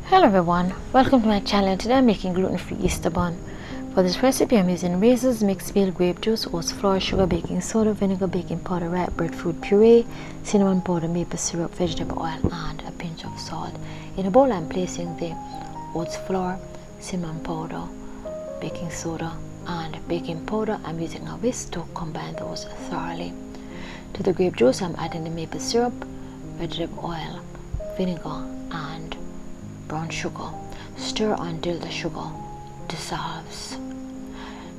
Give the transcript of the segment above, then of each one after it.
Hello everyone, welcome to my channel. Today I'm making gluten-free Easter bun. For this recipe I'm using raisins, mixed meal, grape juice, oats flour, sugar, baking soda, vinegar, baking powder, ripe breadfruit puree, cinnamon powder, maple syrup, vegetable oil and a pinch of salt. In a bowl I'm placing the oats flour, cinnamon powder, baking soda and baking powder. I'm using a whisk to combine those thoroughly. To the grape juice I'm adding the maple syrup, vegetable oil, vinegar and brown sugar. Stir until the sugar dissolves.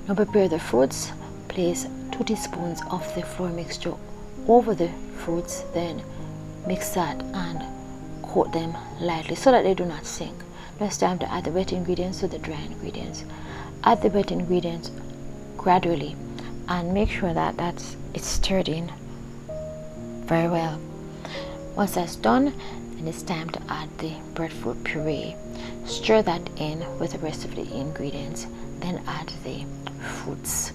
Now prepare the fruits. Place 2 teaspoons of the flour mixture over the fruits, then mix that and coat them lightly so that they do not sink. Now it's time to add the wet ingredients to the dry ingredients. Add the wet ingredients gradually and make sure that it's stirred in very well. Once that's done, then it's time to add the breadfruit puree. Stir that in with the rest of the ingredients, then add the fruits.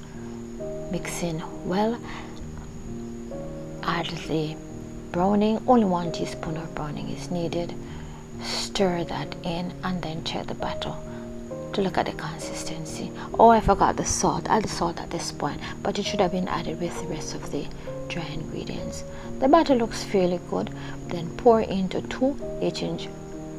Mix in well. Add the browning. Only 1 teaspoon of browning is needed. Stir that in and then check the batter to look at the consistency. Oh, I forgot the salt. Add the salt at this point, but it should have been added with the rest of the dry ingredients. The batter looks fairly good. Then pour into 2 8-inch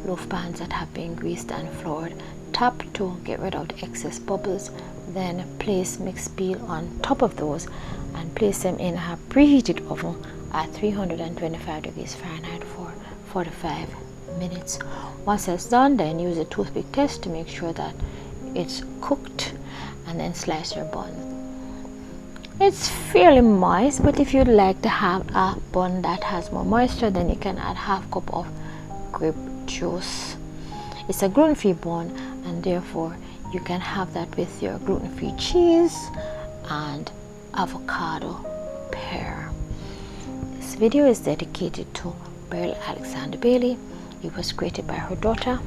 loaf pans that have been greased and floured. Tap to get rid of the excess bubbles. Then place mixed peel on top of those and place them in a preheated oven at 325 degrees Fahrenheit for 45 minutes. Once that's done, then use a toothpick test to make sure that it's cooked and then slice your bun. It's fairly moist, but if you'd like to have a bun that has more moisture, then you can add half cup of grape juice. It's a gluten-free bun and therefore you can have that with your gluten-free cheese and avocado pear. This video is dedicated to Beryl Alexander Baillie. It was created by her daughter,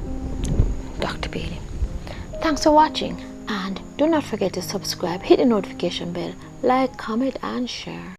Dr. Baillie. Thanks for watching and do not forget to subscribe, hit the notification bell, like, comment and share.